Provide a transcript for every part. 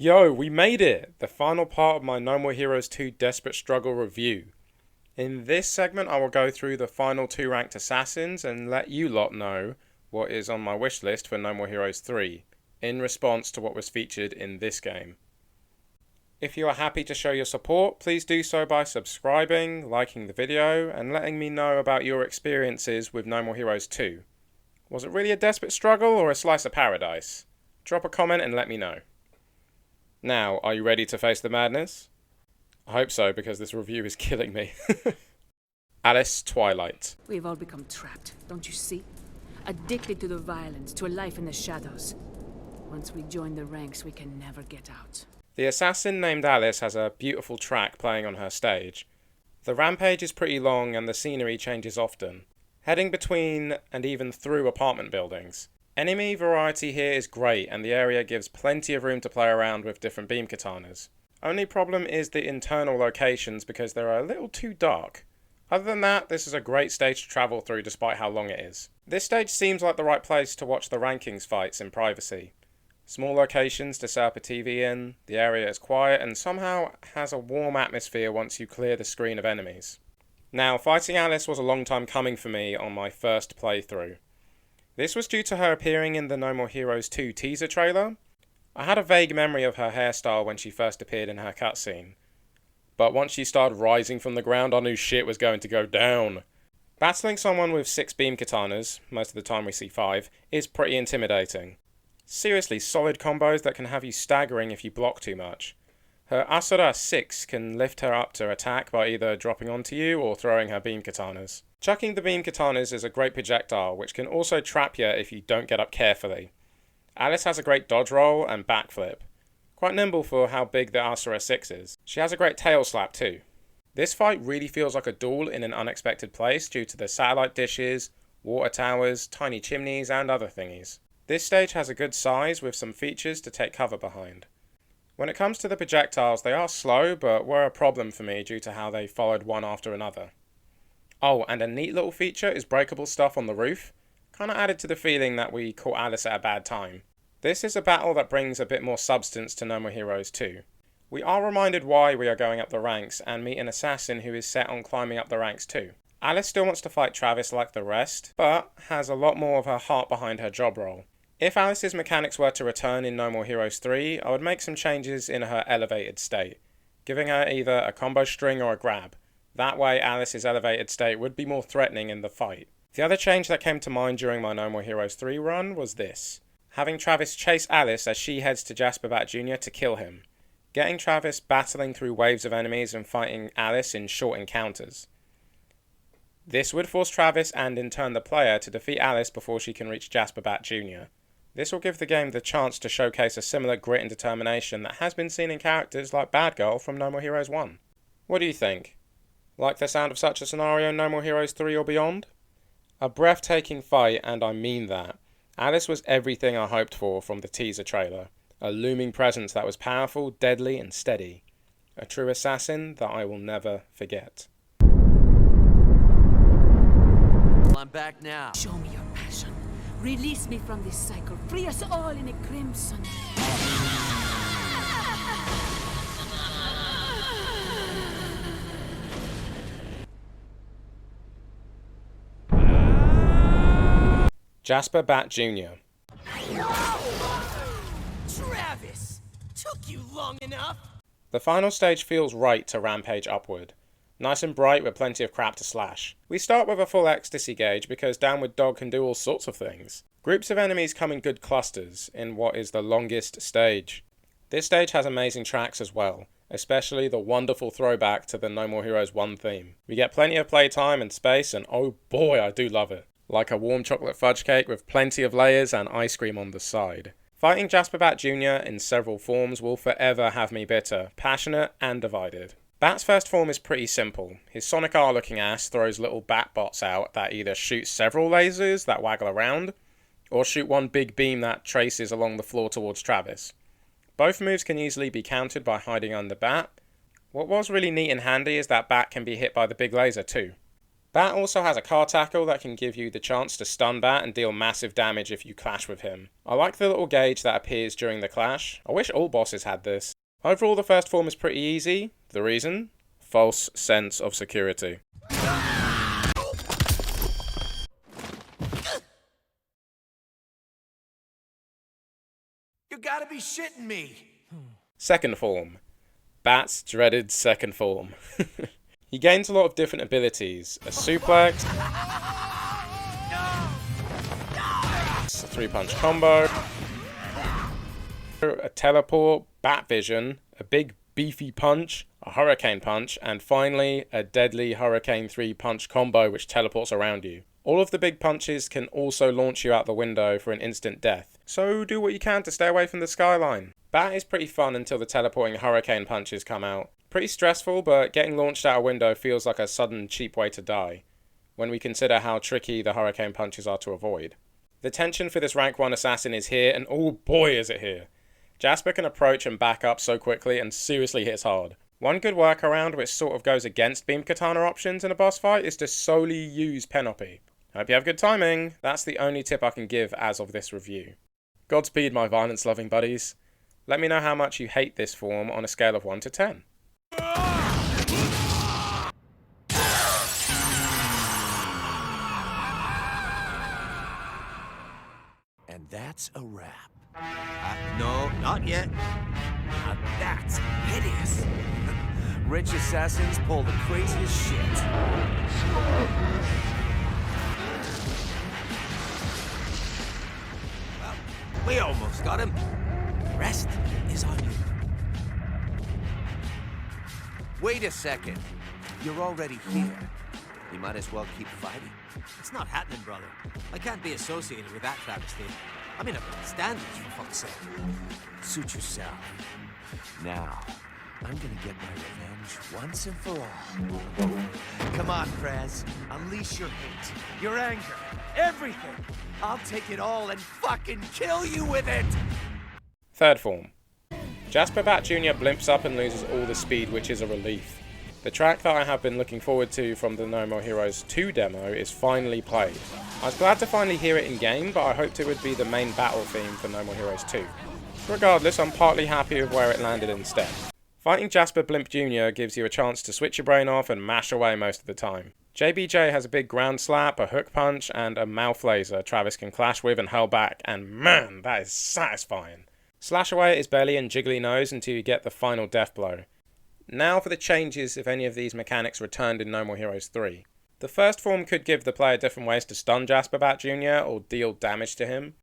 Yo, we made it! The final part of my No More Heroes 2 Desperate Struggle review. In this segment I will go through the final 2 ranked assassins and let you lot know what is on my wish list for No More Heroes 3, in response to what was featured in this game. If you are happy to show your support, please do so by subscribing, liking the video, and letting me know about your experiences with No More Heroes 2. Was it really a desperate struggle or a slice of paradise? Drop a comment and let me know. Now, are you ready to face the madness? I hope so, because this review is killing me. Alice Twilight. We've all become trapped, don't you see? Addicted to the violence, to a life in the shadows. Once we join the ranks, we can never get out. The assassin named Alice has a beautiful track playing on her stage. The rampage is pretty long and the scenery changes often, heading between and even through apartment buildings. Enemy variety here is great and the area gives plenty of room to play around with different beam katanas. Only problem is the internal locations because they're a little too dark. Other than that, this is a great stage to travel through despite how long it is. This stage seems like the right place to watch the rankings fights in privacy. Small locations to set up a TV in, the area is quiet and somehow has a warm atmosphere once you clear the screen of enemies. Now, fighting Alice was a long time coming for me on my first playthrough. This was due to her appearing in the No More Heroes 2 teaser trailer. I had a vague memory of her hairstyle when she first appeared in her cutscene. But once she started rising from the ground, I knew shit was going to go down. Battling someone with 6 beam katanas, most of the time we see 5, is pretty intimidating. Seriously, solid combos that can have you staggering if you block too much. Her Asura 6 can lift her up to attack by either dropping onto you or throwing her beam katanas. Chucking the beam katanas is a great projectile, which can also trap you if you don't get up carefully. Alice has a great dodge roll and backflip. Quite nimble for how big the Asura 6 is. She has a great tail slap too. This fight really feels like a duel in an unexpected place due to the satellite dishes, water towers, tiny chimneys and other thingies. This stage has a good size with some features to take cover behind. When it comes to the projectiles, they are slow but were a problem for me due to how they followed one after another. Oh, and a neat little feature is breakable stuff on the roof. Kinda added to the feeling that we caught Alice at a bad time. This is a battle that brings a bit more substance to No More Heroes 2. We are reminded why we are going up the ranks and meet an assassin who is set on climbing up the ranks too. Alice still wants to fight Travis like the rest, but has a lot more of her heart behind her job role. If Alice's mechanics were to return in No More Heroes 3, I would make some changes in her elevated state, giving her either a combo string or a grab. That way Alice's elevated state would be more threatening in the fight. The other change that came to mind during my No More Heroes 3 run was this. Having Travis chase Alice as she heads to Jasper Bat Jr. to kill him. Getting Travis battling through waves of enemies and fighting Alice in short encounters. This would force Travis and in turn the player to defeat Alice before she can reach Jasper Bat Jr. This will give the game the chance to showcase a similar grit and determination that has been seen in characters like Bad Girl from No More Heroes 1. What do you think? Like the sound of such a scenario in No More Heroes 3 or beyond? A breathtaking fight, and I mean that. Alice was everything I hoped for from the teaser trailer. A looming presence that was powerful, deadly, and steady. A true assassin that I will never forget. I'm back now. Show me your passion. Release me from this cycle. Free us all in a crimson. Jasper Bat Jr. Travis! Took you long enough! The final stage feels right to rampage upward. Nice and bright with plenty of crap to slash. We start with a full ecstasy gauge because Downward Dog can do all sorts of things. Groups of enemies come in good clusters in what is the longest stage. This stage has amazing tracks as well, especially the wonderful throwback to the No More Heroes 1 theme. We get plenty of playtime and space and oh boy I do love it. Like a warm chocolate fudge cake with plenty of layers and ice cream on the side. Fighting Jasper Bat Jr. in several forms will forever have me bitter, passionate and divided. Bat's first form is pretty simple. His Sonic R looking ass throws little bat bots out that either shoot several lasers that waggle around, or shoot one big beam that traces along the floor towards Travis. Both moves can easily be countered by hiding under Bat. What was really neat and handy is that Bat can be hit by the big laser too. Bat also has a car tackle that can give you the chance to stun Bat and deal massive damage if you clash with him. I like the little gauge that appears during the clash. I wish all bosses had this. Overall, the first form is pretty easy. The reason? False sense of security. You gotta be shitting me! Second form. Bat's dreaded second form. He gains a lot of different abilities. A suplex, a 3-punch combo, a teleport, bat vision, a big beefy punch, a hurricane punch, and finally a deadly hurricane 3-punch combo which teleports around you. All of the big punches can also launch you out the window for an instant death, so do what you can to stay away from the skyline. Bat is pretty fun until the teleporting hurricane punches come out. Pretty stressful, but getting launched out a window feels like a sudden cheap way to die, when we consider how tricky the hurricane punches are to avoid. The tension for this rank 1 assassin is here, and oh boy is it here. Jasper can approach and back up so quickly and seriously hits hard. One good workaround which sort of goes against beam katana options in a boss fight is to solely use Penopy. Hope you have good timing. That's the only tip I can give as of this review. Godspeed my violence loving buddies. Let me know how much you hate this form on a scale of 1 to 10. And that's a wrap. No, not yet. Now that's hideous. Rich assassins pull the craziest shit. Well, we almost got him. The rest is on you. Wait a second. You're already here. You might as well keep fighting. It's not happening, brother. I can't be associated with that travesty. I mean, up to standards, for fuck's sake. Suit yourself. Now, I'm gonna get my revenge once and for all. Come on, Prez. Unleash your hate, your anger, everything. I'll take it all and fucking kill you with it! Third form. Jasper Bat Jr. blimps up and loses all the speed, which is a relief. The track that I have been looking forward to from the No More Heroes 2 demo is finally played. I was glad to finally hear it in game, but I hoped it would be the main battle theme for No More Heroes 2. Regardless, I'm partly happy with where it landed instead. Fighting Jasper Blimp Jr. gives you a chance to switch your brain off and mash away most of the time. JBJ has a big ground slap, a hook punch, and a mouth laser Travis can clash with and hurl back, and man, that is satisfying. Slash away at his belly and jiggly nose until you get the final death blow. Now for the changes if any of these mechanics returned in No More Heroes 3. The first form could give the player different ways to stun Jasper Bat Jr. or deal damage to him,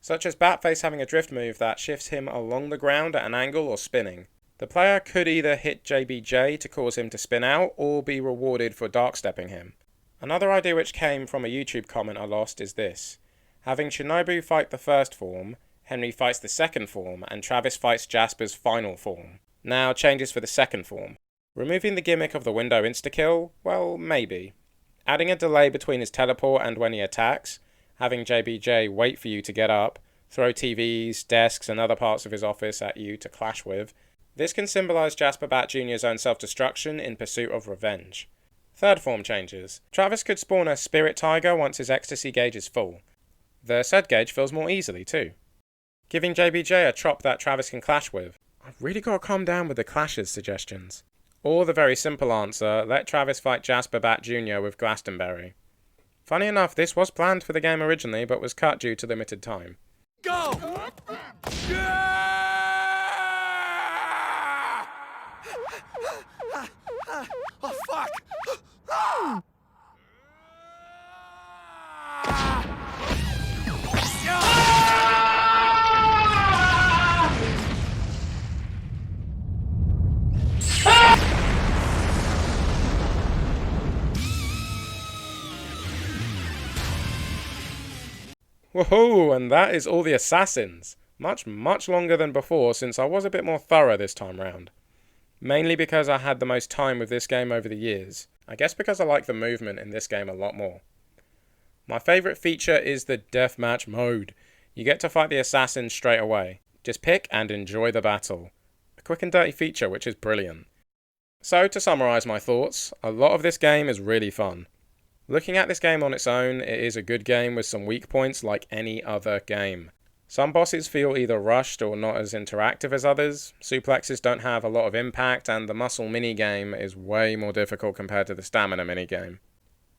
such as Batface having a drift move that shifts him along the ground at an angle or spinning. The player could either hit JBJ to cause him to spin out or be rewarded for dark stepping him. Another idea which came from a YouTube comment I lost is this. Having Shinobu fight the first form, Henry fights the second form, and Travis fights Jasper's final form. Now, changes for the second form. Removing the gimmick of the window insta-kill? Well, maybe. Adding a delay between his teleport and when he attacks. Having JBJ wait for you to get up, throw TVs, desks and other parts of his office at you to clash with. This can symbolise Jasper Bat Jr.'s own self-destruction in pursuit of revenge. Third form changes. Travis could spawn a Spirit Tiger once his ecstasy gauge is full. The said gauge fills more easily too. Giving JBJ a chop that Travis can clash with. I've really got to calm down with the clashes suggestions. Or the very simple answer, let Travis fight Jasper Bat Jr. with Glastonbury. Funny enough, this was planned for the game originally, but was cut due to limited time. Go! Yeah! Oh, fuck! Woohoo! And that is all the assassins. Much longer than before, since I was a bit more thorough this time round. Mainly because I had the most time with this game over the years. I guess because I like the movement in this game a lot more. My favourite feature is the deathmatch mode. You get to fight the assassins straight away. Just pick and enjoy the battle. A quick and dirty feature which is brilliant. So to summarise my thoughts, a lot of this game is really fun. Looking at this game on its own, it is a good game with some weak points like any other game. Some bosses feel either rushed or not as interactive as others, suplexes don't have a lot of impact, and the muscle minigame is way more difficult compared to the stamina minigame.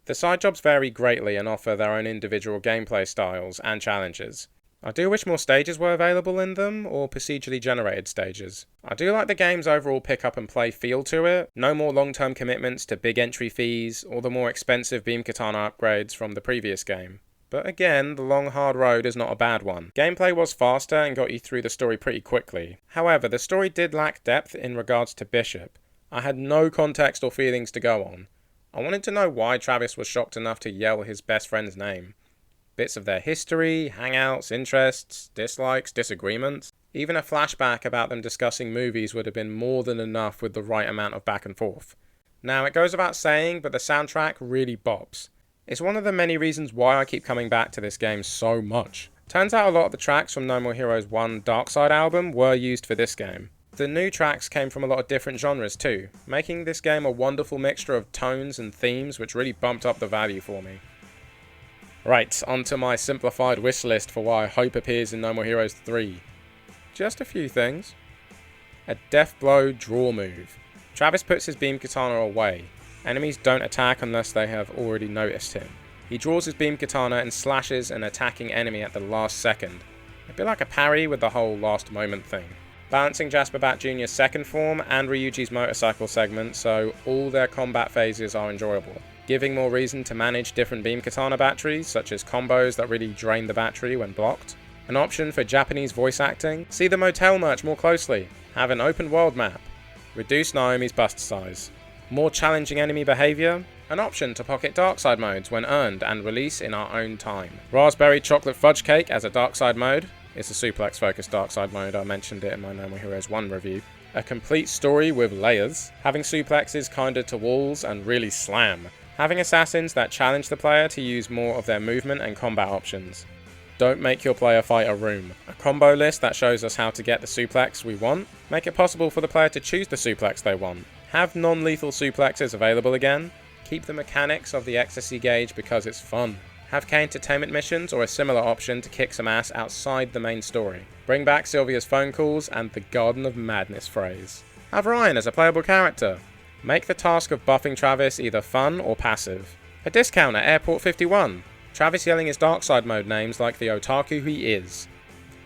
The side jobs vary greatly and offer their own individual gameplay styles and challenges. I do wish more stages were available in them, or procedurally generated stages. I do like the game's overall pick up and play feel to it, no more long-term commitments to big entry fees, or the more expensive beam katana upgrades from the previous game. But again, the long hard road is not a bad one. Gameplay was faster and got you through the story pretty quickly. However, the story did lack depth in regards to Bishop. I had no context or feelings to go on. I wanted to know why Travis was shocked enough to yell his best friend's name. Bits of their history, hangouts, interests, dislikes, disagreements. Even a flashback about them discussing movies would have been more than enough with the right amount of back and forth. Now, it goes without saying, but the soundtrack really bops. It's one of the many reasons why I keep coming back to this game so much. Turns out a lot of the tracks from No More Heroes 1 Dark Side album were used for this game. The new tracks came from a lot of different genres too, making this game a wonderful mixture of tones and themes which really bumped up the value for me. Right, onto my simplified wish list for why I hope appears in No More Heroes 3. Just a few things. A death blow draw move. Travis puts his beam katana away. Enemies don't attack unless they have already noticed him. He draws his beam katana and slashes an attacking enemy at the last second. A bit like a parry with the whole last moment thing. Balancing Jasper Bat Jr.'s second form and Ryuji's motorcycle segment, so all their combat phases are enjoyable. Giving more reason to manage different beam katana batteries, such as combos that really drain the battery when blocked. An option for Japanese voice acting. See the Motel merch more closely. Have an open world map. Reduce Naomi's bust size. More challenging enemy behaviour, an option to pocket dark side modes when earned and release in our own time. Raspberry chocolate fudge cake as a dark side mode. It's a suplex focused dark side mode, I mentioned it in my No More Heroes 1 review. A complete story with layers, having suplexes kinda to walls and really slam. Having assassins that challenge the player to use more of their movement and combat options. Don't make your player fight a room. A combo list that shows us how to get the suplex we want. Make it possible for the player to choose the suplex they want. Have non-lethal suplexes available again. Keep the mechanics of the ecstasy gauge because it's fun. Have K-entertainment missions or a similar option to kick some ass outside the main story. Bring back Sylvia's phone calls and the Garden of Madness phrase. Have Ryan as a playable character. Make the task of buffing Travis either fun or passive. A discount at Airport 51. Travis yelling his dark side mode names like the otaku he is.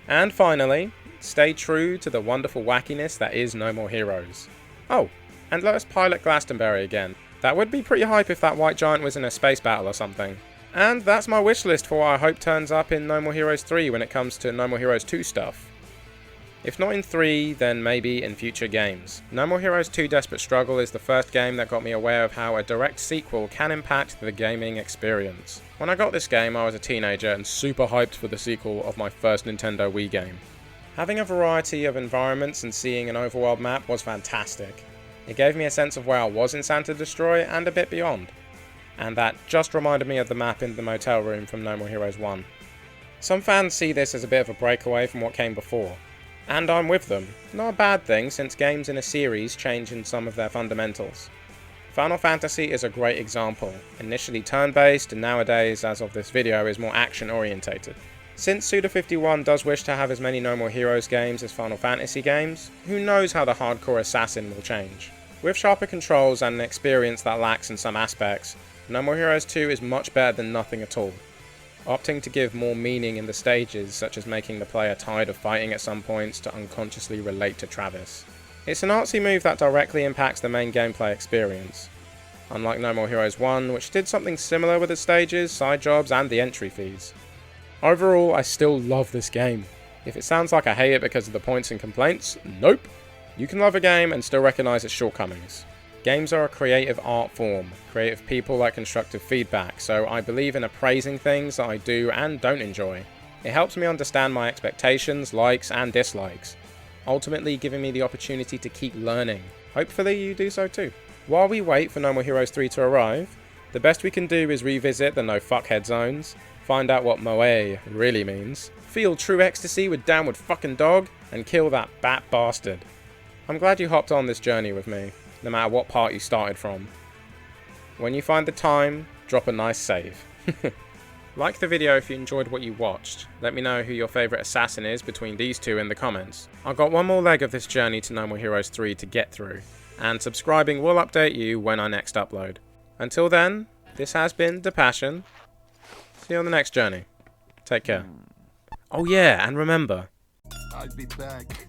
And finally, stay true to the wonderful wackiness that is No More Heroes. Oh, and let us pilot Glastonbury again. That would be pretty hype if that white giant was in a space battle or something. And that's my wish list for what I hope turns up in No More Heroes 3 when it comes to No More Heroes 2 stuff. If not in 3, then maybe in future games. No More Heroes 2 Desperate Struggle is the first game that got me aware of how a direct sequel can impact the gaming experience. When I got this game, I was a teenager and super hyped for the sequel of my first Nintendo Wii game. Having a variety of environments and seeing an overworld map was fantastic. It gave me a sense of where I was in Santa Destroy and a bit beyond. And that just reminded me of the map in the motel room from No More Heroes 1. Some fans see this as a bit of a breakaway from what came before. And I'm with them. Not a bad thing since games in a series change in some of their fundamentals. Final Fantasy is a great example. Initially turn-based and nowadays, as of this video, is more action-orientated. Since Suda51 does wish to have as many No More Heroes games as Final Fantasy games, who knows how the hardcore assassin will change. With sharper controls and an experience that lacks in some aspects, No More Heroes 2 is much better than nothing at all. Opting to give more meaning in the stages, such as making the player tired of fighting at some points to unconsciously relate to Travis. It's an artsy move that directly impacts the main gameplay experience. Unlike No More Heroes 1, which did something similar with the stages, side jobs, and the entry fees. Overall, I still love this game. If it sounds like I hate it because of the points and complaints, nope. You can love a game and still recognise its shortcomings. Games are a creative art form. Creative people like constructive feedback, so I believe in appraising things that I do and don't enjoy. It helps me understand my expectations, likes, and dislikes, ultimately giving me the opportunity to keep learning. Hopefully you do so too. While we wait for No More Heroes 3 to arrive, the best we can do is revisit the no fuckhead zones, find out what moe really means, feel true ecstasy with Downward Fucking Dog, and kill that bat bastard. I'm glad you hopped on this journey with me, no matter what part you started from. When you find the time, drop a nice save. Like the video if you enjoyed what you watched. Let me know who your favourite assassin is between these two in the comments. I've got one more leg of this journey to No More Heroes 3 to get through, and subscribing will update you when I next upload. Until then, this has been The Passion. See you on the next journey. Take care. Oh yeah, and remember... I'll be back.